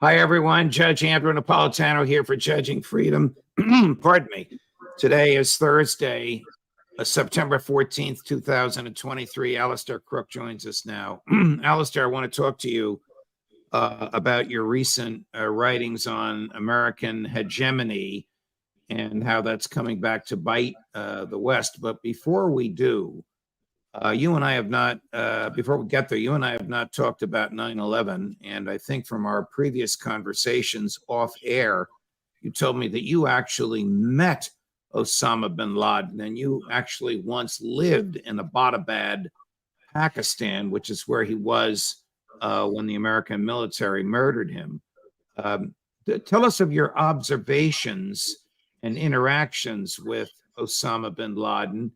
Hi, everyone. Judge Andrew Napolitano here for Judging Freedom. Pardon me. Today is Thursday, September 14th, 2023. Alastair Crooke joins us now. Alastair, I want to talk to you about your recent writings on American hegemony and how that's coming back to bite the West. But before we do, you and I have not, before we get there, you and I have not talked about 9/11. And I think from our previous conversations off air, you told me that you actually met Osama bin Laden and you actually once lived in Abbottabad, Pakistan, which is where he was when the American military murdered him. Tell us of your observations and interactions with Osama bin Laden.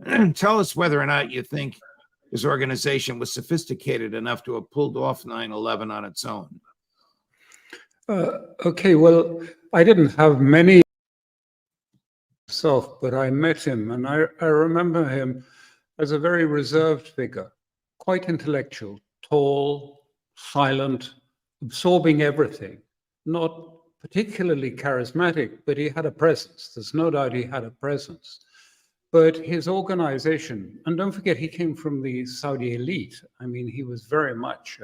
And tell us whether or not you think his organization was sophisticated enough to have pulled off 9/11 on its own. Okay, well, I didn't have many myself, but I met him, and I remember him as a very reserved figure, quite intellectual, tall, silent, absorbing everything, not particularly charismatic, but he had a presence. There's no doubt he had a presence. But his organization, and don't forget, he came from the Saudi elite. I mean, he was very much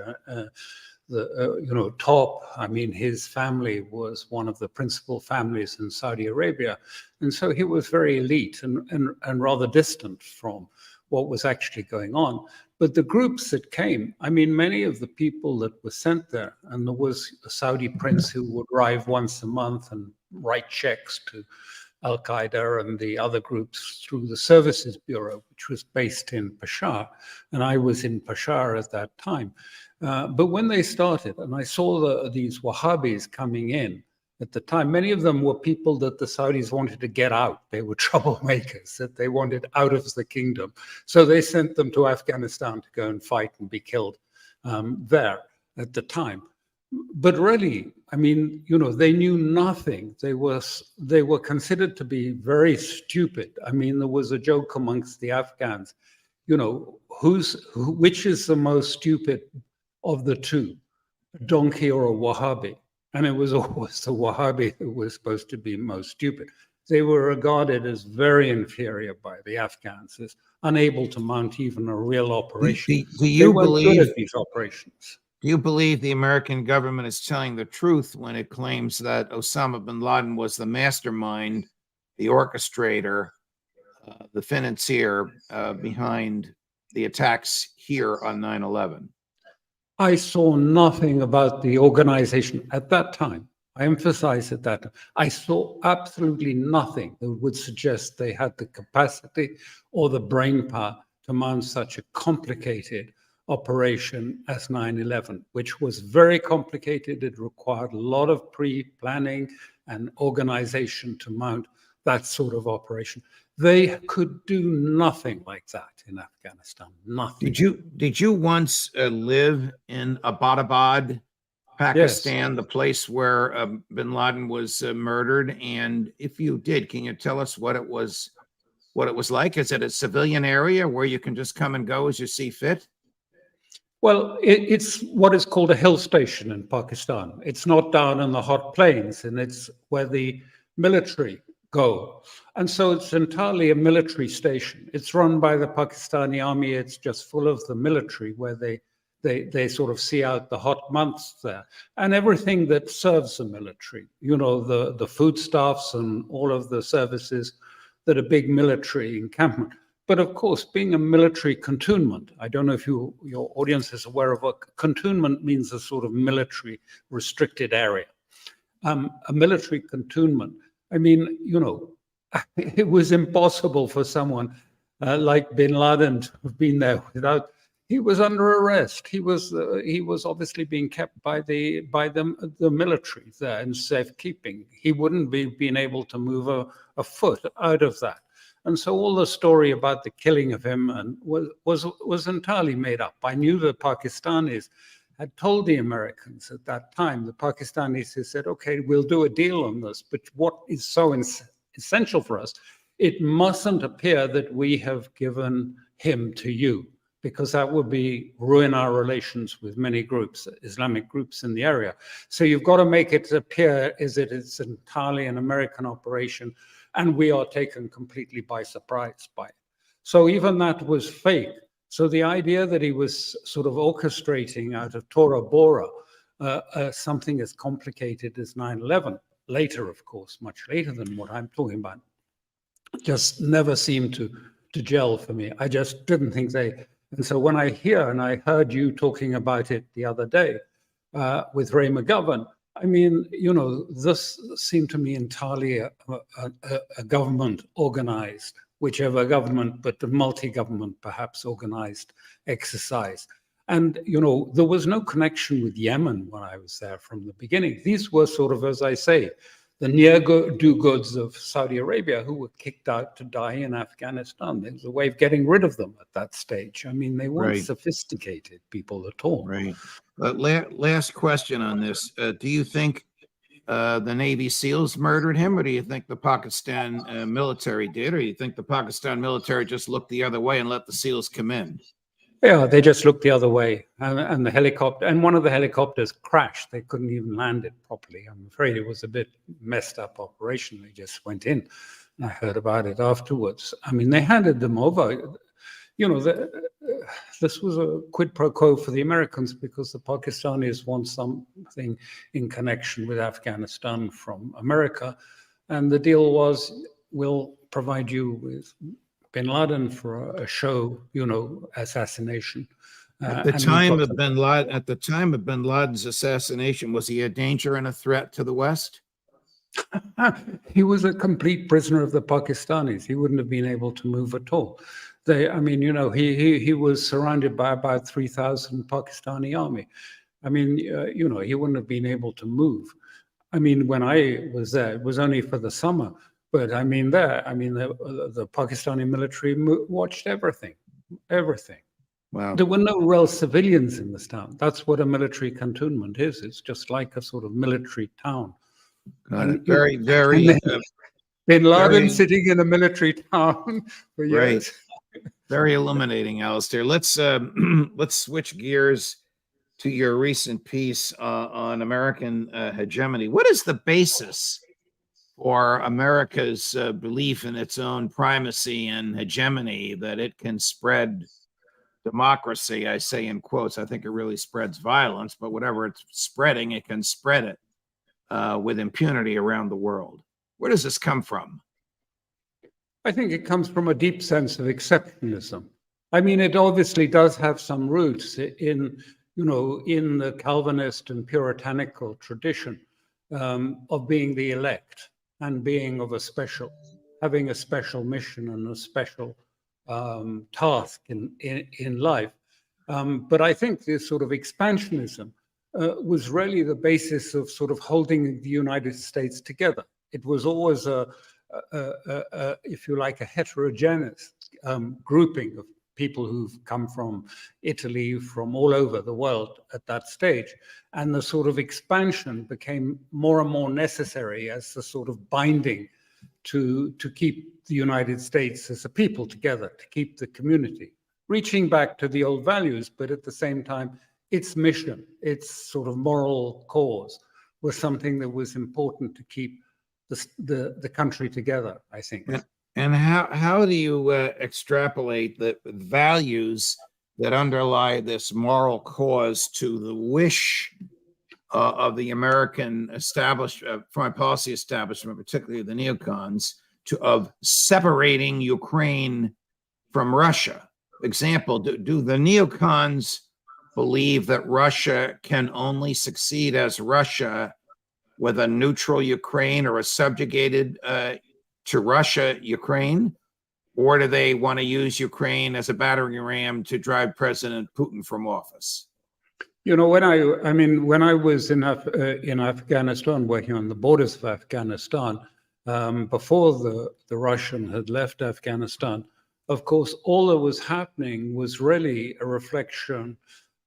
the top. I mean, his family was one of the principal families in Saudi Arabia, and so he was very elite and rather distant from what was actually going on. But the groups that came, I mean, many of the people that were sent there, and there was a Saudi prince who would arrive once a month and write checks to Al-Qaeda and the other groups through the Services Bureau, which was based in Peshawar, and I was in Peshawar at that time. But when they started, and I saw these Wahhabis coming in at the time, many of them were people that the Saudis wanted to get out. They were troublemakers that they wanted out of the kingdom. So they sent them to Afghanistan to go and fight and be killed there at the time. But really, I mean, they knew nothing. They were considered to be very stupid. I mean, there was a joke amongst the Afghans, which is the most stupid of the two, a donkey or a Wahhabi? And it was always the Wahhabi who was supposed to be most stupid. They were regarded as very inferior by the Afghans, as unable to mount even a real operation. Do you believe good at these operations? Do you believe the American government is telling the truth when it claims that Osama bin Laden was the mastermind, the orchestrator, the financier behind the attacks here on 9/11? I saw nothing about the organization at that time. I emphasize at that time. I saw absolutely nothing that would suggest they had the capacity or the brain power to mount such a complicated operation as 9/11, which was very complicated. It required a lot of pre-planning and organization to mount that sort of operation. They could do nothing like that in Afghanistan. Nothing. Did you once live in Abbottabad, Pakistan, yes, the place where bin Laden was murdered? And if you did, can you tell us what it was like? Is it a civilian area where you can just come and go as you see fit? Well, it's what is called a hill station in Pakistan. It's not down in the hot plains, and it's where the military go. And so it's entirely a military station. It's run by the Pakistani army. It's just full of the military, where they sort of see out the hot months there. And everything that serves the military, the foodstuffs and all of the services that a big military encampment. But of course, being a military cantonment, I don't know if your audience is aware of what cantonment means, a sort of military restricted area. A military cantonment, I mean, it was impossible for someone like bin Laden to have been there without, he was under arrest. He was obviously being kept by the military there in safekeeping. He wouldn't be being able to move a foot out of that. And so all the story about the killing of him was entirely made up. I knew the Pakistanis had told the Americans at that time, the Pakistanis had said, okay, we'll do a deal on this, but what is so essential for us, it mustn't appear that we have given him to you. because that would ruin our relations with many groups, Islamic groups in the area. So you've got to make it appear as if it's entirely an American operation, and we are taken completely by surprise by it. So even that was fake. So the idea that he was sort of orchestrating out of Tora Bora something as complicated as 9/11, later, of course, much later than what I'm talking about, just never seemed to gel for me. I just didn't think they. And so when I hear, and I heard you talking about it the other day with Ray McGovern, I mean, you know, this seemed to me entirely a government organized, whichever government, but the multi-government perhaps organized exercise. And, you know, there was no connection with Yemen when I was there from the beginning. These were sort of, as I say, the near-do-goods of Saudi Arabia who were kicked out to die in Afghanistan. There was a way of getting rid of them at that stage. I mean, they weren't sophisticated people at all. Right. Last question on this. Do you think the Navy SEALs murdered him, or do you think the Pakistan military did, or do you think the Pakistan military just looked the other way and let the SEALs come in? Yeah, they just looked the other way, and the helicopter, and one of the helicopters crashed. They couldn't even land it properly. I'm afraid it was a bit messed up operation. They just went in, and I heard about it afterwards. I mean, they handed them over. You know, this was a quid pro quo for the Americans because the Pakistanis want something in connection with Afghanistan from America, and the deal was, we'll provide you with Bin Laden for a show, you know, assassination. At the time of Bin Laden's assassination, was he a danger and a threat to the West? He was a complete prisoner of the Pakistanis. He wouldn't have been able to move at all. I mean, you know, he was surrounded by about 3,000 Pakistani army. I mean, you know, he wouldn't have been able to move. I mean, when I was there, it was only for the summer. But I mean, the Pakistani military watched everything. Wow. There were no real civilians in this town. That's what a military cantonment is. It's just like a sort of military town. And very Bin Laden sitting in a military town for years. Right. Very illuminating, Alastair. Let's switch gears to your recent piece on American hegemony. What is the basis for America's belief in its own primacy and hegemony, that it can spread democracy? I say in quotes. I think it really spreads violence, but whatever it's spreading, it can spread it with impunity around the world. Where does this come from? I think it comes from a deep sense of exceptionalism. I mean, it obviously does have some roots in, you know, in the Calvinist and puritanical tradition of being the elect and being of having a special mission and a special task in life. But I think this sort of expansionism was really the basis of sort of holding the United States together. It was always if you like, a heterogeneous grouping of people who've come from Italy, from all over the world at that stage. And the sort of expansion became more and more necessary as the sort of binding to keep the United States as a people together, to keep the community, reaching back to the old values, but at the same time, its mission, its sort of moral cause was something that was important to keep the country together, I think. And how do you extrapolate the values that underlie this moral cause to the wish of the American foreign policy establishment, particularly the neocons, of separating Ukraine from Russia? Example, do the neocons believe that Russia can only succeed as Russia with a neutral Ukraine or a subjugated to Russia Ukraine? Or do they want to use Ukraine as a battering ram to drive President Putin from office? You know, when I was in Afghanistan, working on the borders of Afghanistan, before the Russian had left Afghanistan, of course, all that was happening was really a reflection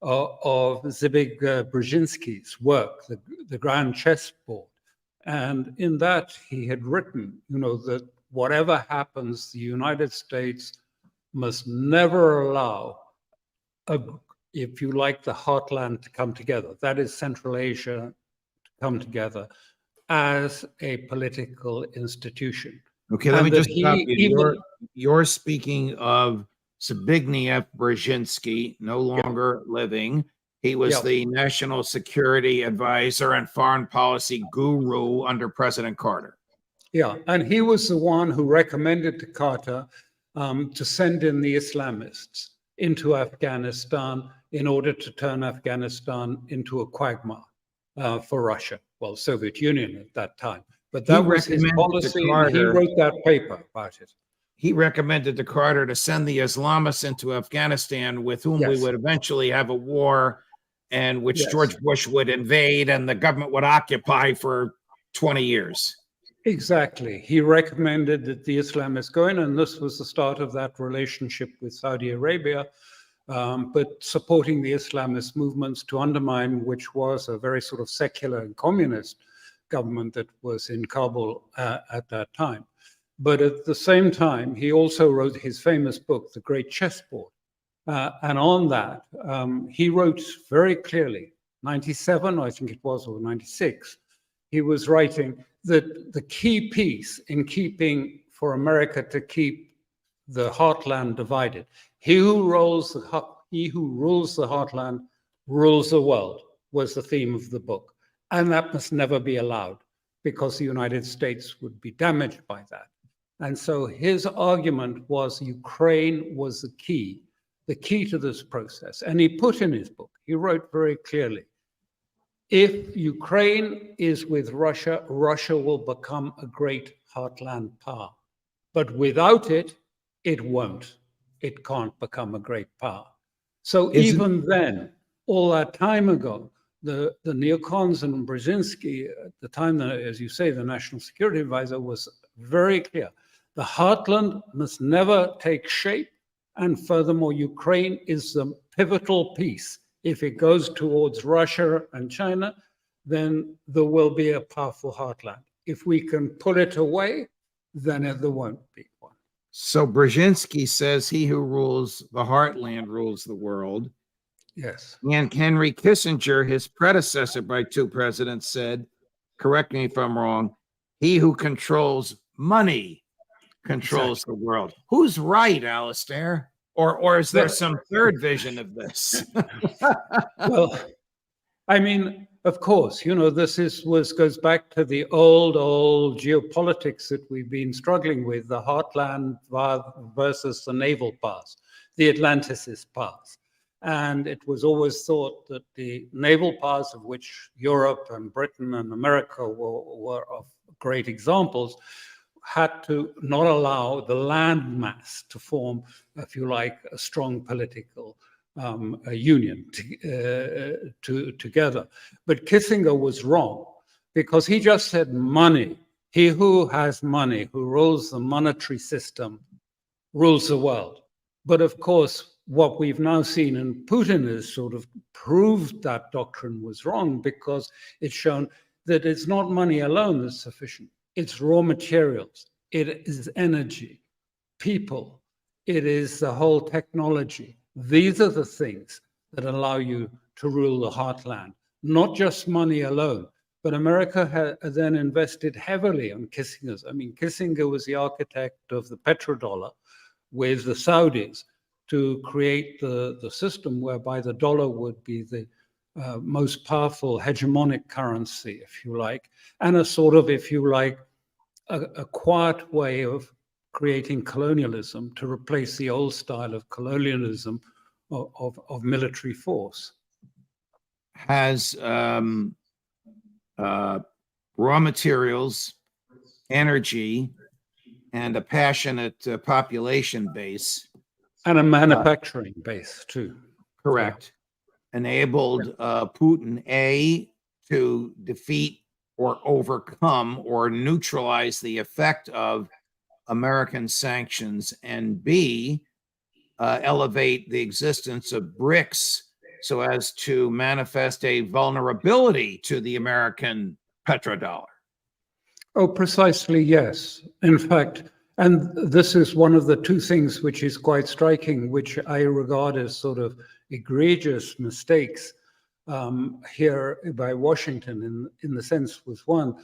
of Zbig Brzezinski's work, the Grand Chessboard. And in that, he had written, you know, that whatever happens, the United States must never allow a, if you like, the heartland to come together. That is Central Asia to come together as a political institution. Okay, let me And that just stop he you. even You're speaking of Zbigniew Brzezinski, no longer living. He was Yeah. the national security advisor and foreign policy guru under President Carter. Yeah, and he was the one who recommended to Carter to send in the Islamists into Afghanistan in order to turn Afghanistan into a quagmire for Russia, well, Soviet Union at that time. But that was his policy, and he wrote that paper about it. He recommended to Carter to send the Islamists into Afghanistan, with whom we Yes. would eventually have a war, and which Yes. George Bush would invade and the government would occupy for 20 years. Exactly. He recommended that the Islamists go in, and this was the start of that relationship with Saudi Arabia, but supporting the Islamist movements to undermine, which was a very sort of secular and communist government that was in Kabul at that time. But at the same time, he also wrote his famous book, The Great Chessboard. And on that, he wrote very clearly, 97, I think it was, or 96, he was writing that the key piece in keeping for America to keep the heartland divided, he who rules the heartland rules the world, was the theme of the book. And that must never be allowed, because the United States would be damaged by that. And so his argument was Ukraine was the key to this process. And he put in his book, he wrote very clearly, if Ukraine is with Russia, Russia will become a great heartland power. But without it, it won't. It can't become a great power. So even then, all that time ago, the neocons and Brzezinski, at the time, as you say, the national security advisor, was very clear. The heartland must never take shape. And furthermore, Ukraine is the pivotal piece. If it goes towards Russia and China, then there will be a powerful heartland. If we can pull it away, then there won't be one. So Brzezinski says he who rules the heartland rules the world. Yes. And Henry Kissinger, his predecessor by 2 presidents, said, correct me if I'm wrong, he who controls money controls the world. Who's right, Alastair? Or is there some third vision of this? Well, I mean, of course, this goes back to the old geopolitics that we've been struggling with, the heartland versus the naval pass, the Atlanticist pass. And it was always thought that the naval pass, of which Europe and Britain and America were of great examples, had to not allow the land mass to form, if you like, a strong political union together. But Kissinger was wrong, because he just said money. He who has money, who rules the monetary system, rules the world. But of course, what we've now seen, and Putin has sort of proved that doctrine was wrong, because it's shown that it's not money alone that's sufficient. It's raw materials, it is energy, people, it is the whole technology. These are the things that allow you to rule the heartland, not just money alone. But America then invested heavily on Kissinger's. I mean, Kissinger was the architect of the petrodollar with the Saudis to create the system whereby the dollar would be the most powerful hegemonic currency, if you like, and a sort of, if you like, a quiet way of creating colonialism to replace the old style of colonialism of military force. Has raw materials, energy, and a passionate population base. And a manufacturing base, too. Correct. Yeah. Enabled Putin, to defeat or overcome or neutralize the effect of American sanctions, and B, elevate the existence of BRICS so as to manifest a vulnerability to the American petrodollar. Oh, precisely, yes. In fact, and this is one of the two things which is quite striking, which I regard as sort of egregious mistakes here by Washington in the sense was one,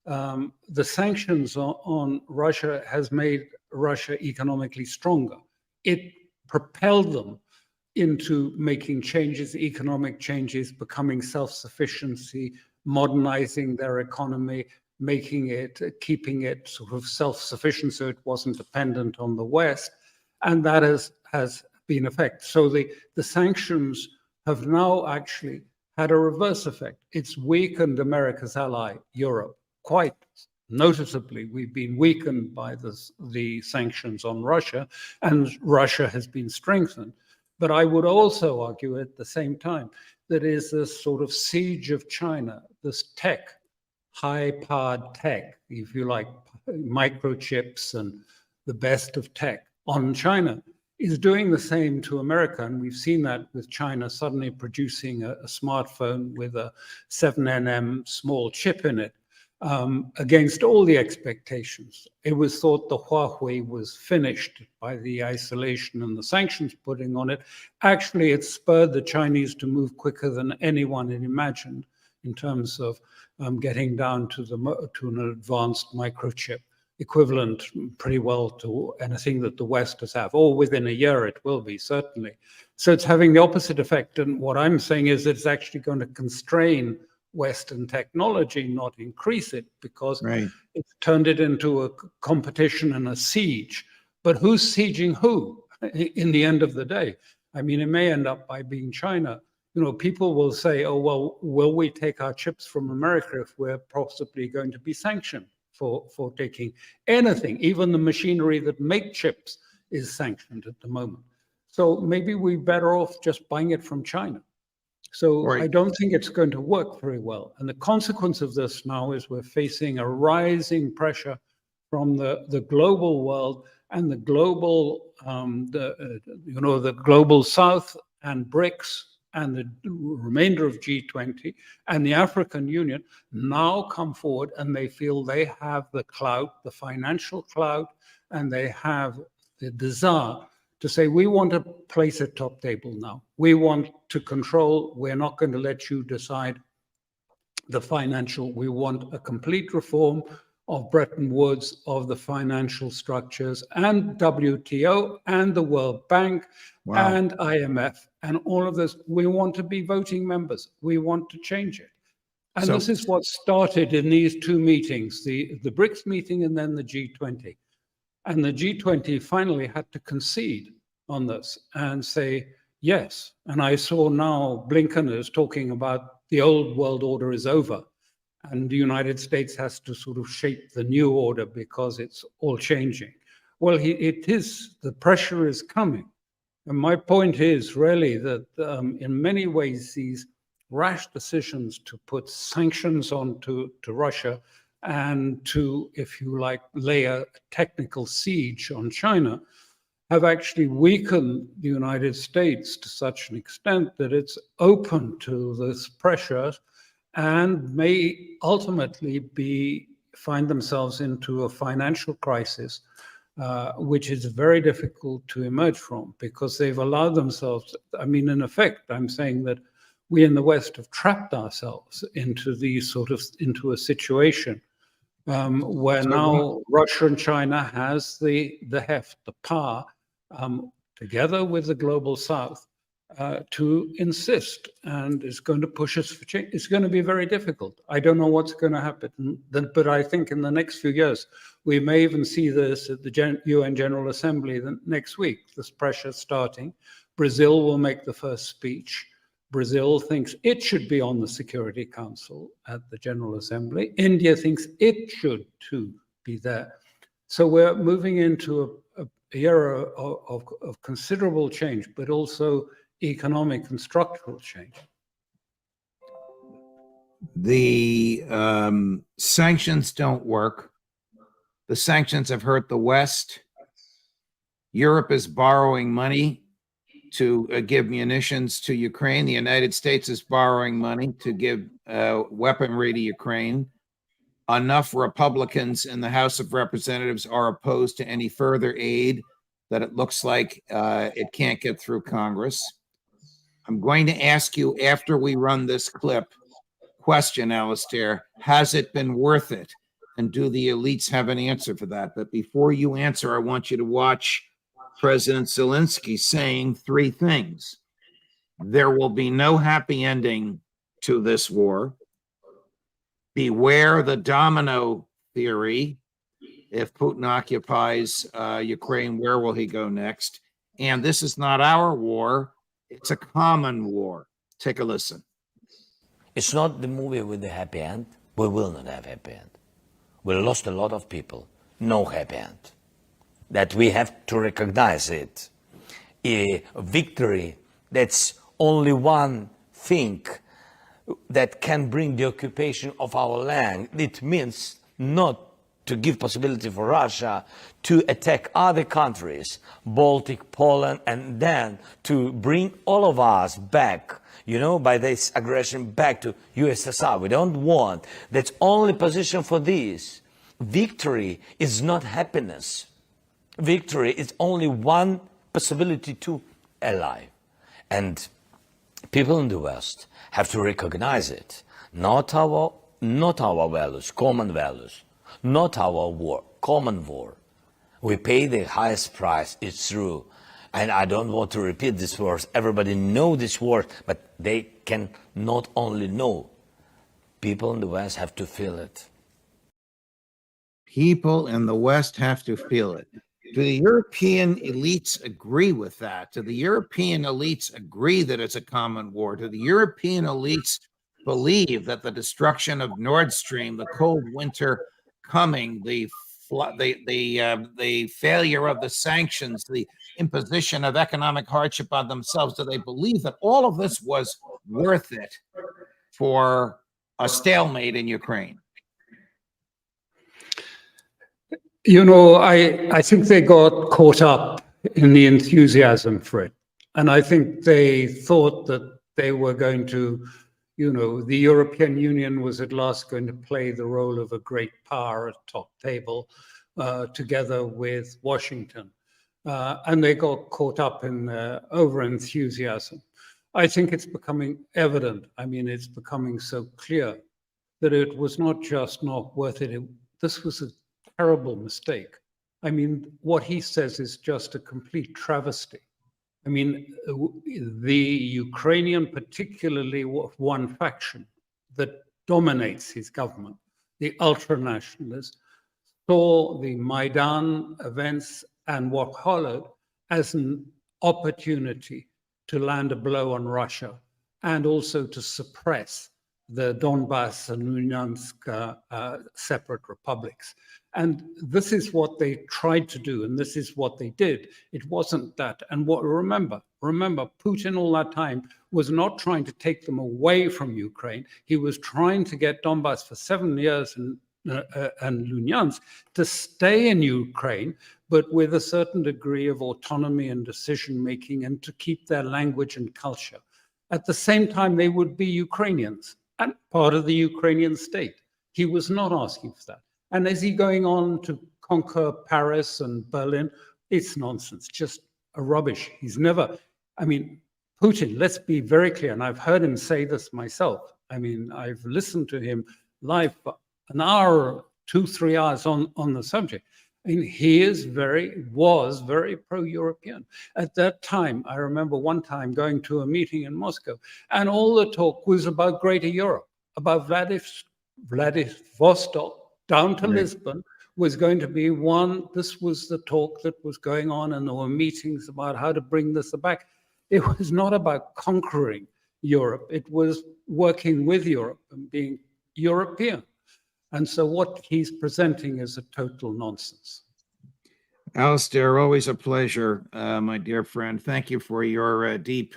the sanctions on Russia has made Russia economically stronger. It propelled them into making changes, economic changes, becoming self-sufficiency, modernizing their economy, keeping it sort of self-sufficient so it wasn't dependent on the West. And that has been effect. So the sanctions have now actually had a reverse effect. It's weakened America's ally, Europe, quite noticeably. We've been weakened by the sanctions on Russia, and Russia has been strengthened. But I would also argue at the same time that is this sort of siege of China, this tech, high-powered tech, if you like, microchips and the best of tech on China, is doing the same to America. And we've seen that with China suddenly producing a smartphone with a 7nm small chip in it, against all the expectations. It was thought the Huawei was finished by the isolation and the sanctions putting on it. Actually, it spurred the Chinese to move quicker than anyone had imagined in terms of getting down to an advanced microchip, equivalent pretty well to anything that the West has had, or within a year it will be, certainly. So it's having the opposite effect. And what I'm saying is it's actually going to constrain Western technology, not increase it, because it's turned it into a competition and a siege. But who's sieging who in the end of the day? I mean, it may end up by being China. You know, people will say, oh, well, will we take our chips from America if we're possibly going to be sanctioned for taking anything? Even the machinery that make chips is sanctioned at the moment. So maybe we're better off just buying it from China. So I don't think it's going to work very well. And the consequence of this now is we're facing a rising pressure from the global world and the global, the global South and BRICS and the remainder of G20 and the African Union now come forward, and they feel they have the clout, the financial clout, and they have the desire to say, we want a place at top table now. We want to control. We're not going to let you decide the financial. We want a complete reform of Bretton Woods, of the financial structures, and WTO, and the World Bank, and IMF, and all of this. We want to be voting members. We want to change it. And this is what started in these two meetings, the BRICS meeting and then the G20. And the G20 finally had to concede on this and say, yes. And I saw now Blinken is talking about the old world order is over. And the United States has to sort of shape the new order because it's all changing. Well, the pressure is coming. And my point is really that in many ways, these rash decisions to put sanctions onto Russia and to, if you like, lay a technical siege on China have actually weakened the United States to such an extent that it's open to this pressure and may ultimately find themselves into a financial crisis, which is very difficult to emerge from because they've allowed themselves, I mean, in effect, I'm saying that we in the West have trapped ourselves into into a situation where now Russia and China has the heft, the power, together with the global South, to insist, and it's going to push us for change. It's going to be very difficult. I don't know what's going to happen, but I think in the next few years, we may even see this at the UN General Assembly next week, this pressure starting. Brazil will make the first speech. Brazil thinks it should be on the Security Council at the General Assembly. India thinks it should too be there. So we're moving into a era of considerable change, but also economic and structural change. The sanctions don't work. The sanctions have hurt the West. Europe is borrowing money to give munitions to Ukraine. The United States is borrowing money to give weaponry to Ukraine. Enough Republicans in the House of Representatives are opposed to any further aid that it looks like it can't get through Congress. I'm going to ask you after we run this clip question, Alastair, has it been worth it? And do the elites have an answer for that? But before you answer, I want you to watch President Zelensky saying three things. There will be no happy ending to this war. Beware the domino theory. If Putin occupies Ukraine, where will he go next? And this is not our war. It's a common war. Take a listen. It's not the movie with the happy end. We will not have happy end. We lost a lot of people. No happy end. That we have to recognize it. A victory, that's only one thing that can bring the occupation of our land. It means not to give possibility for Russia to attack other countries, Baltic, Poland, and then to bring all of us back, you know, by this aggression back to USSR. We don't want. That's only position for this. Victory is not happiness. Victory is only one possibility to alive. And people in the West have to recognize it. Not our values, common values. Not our war, common war. We pay the highest price, it's true. And I don't want to repeat these words. Everybody know this word, but they can not only know. People in the West have to feel it. People in the West have to feel it. Do the European elites agree with that? Do the European elites agree that it's a common war? Do the European elites believe that the destruction of Nord Stream, the cold winter coming, the failure of the sanctions, the imposition of economic hardship on themselves, do they believe that all of this was worth it for a stalemate in Ukraine? You know, I think they got caught up in the enthusiasm for it. And I think they thought that they were going to, you know, the European Union was at last going to play the role of a great power at top table together with Washington. And they got caught up in over-enthusiasm. I think it's becoming evident. I mean, it's becoming so clear that it was not just not worth it. This was a terrible mistake. I mean, what he says is just a complete travesty. I mean, the Ukrainian, particularly one faction that dominates his government, the ultra-nationalists, saw the Maidan events and what followed as an opportunity to land a blow on Russia and also to suppress the Donbass and Luhansk separate republics. And this is what they tried to do, and this is what they did. It wasn't that. And remember, Putin all that time was not trying to take them away from Ukraine. He was trying to get Donbass for 7 years and Luhansk to stay in Ukraine, but with a certain degree of autonomy and decision-making and to keep their language and culture. At the same time, they would be Ukrainians and part of the Ukrainian state. He was not asking for that. And is he going on to conquer Paris and Berlin? It's nonsense, just a rubbish. He's never, I mean, Putin, let's be very clear, and I've heard him say this myself. I mean, I've listened to him live for an hour, 2-3 hours on the subject. I mean, he was very pro-European. At that time, I remember one time going to a meeting in Moscow, and all the talk was about Greater Europe, about Vladivostok down to Lisbon was going to be one. This was the talk that was going on, and there were meetings about how to bring this back. It was not about conquering Europe. It was working with Europe and being European. And so what he's presenting is a total nonsense. Alastair, always a pleasure, my dear friend. Thank you for your deep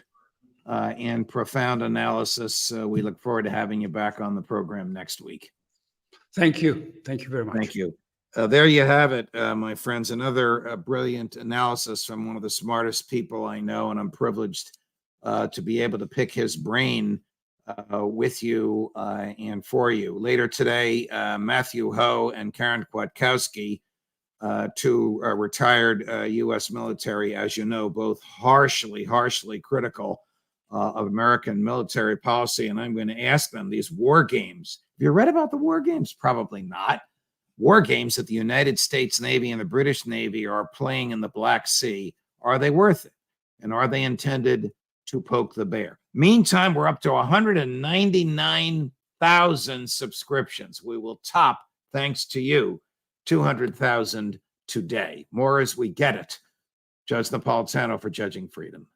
and profound analysis. We look forward to having you back on the program next week. Thank you. Thank you very much. Thank you. There you have it, my friends. Another brilliant analysis from one of the smartest people I know, and I'm privileged to be able to pick his brain with you and for you. Later today, Matthew Ho and Karen Kwiatkowski, two retired U.S. military, as you know, both harshly critical of American military policy, and I'm going to ask them these war games. Have you read about the war games? Probably not. War games that the United States Navy and the British Navy are playing in the Black Sea, are they worth it? And are they intended to poke the bear? Meantime, we're up to 199,000 subscriptions. We will top, thanks to you, 200,000 today. More as we get it. Judge Napolitano for Judging Freedom.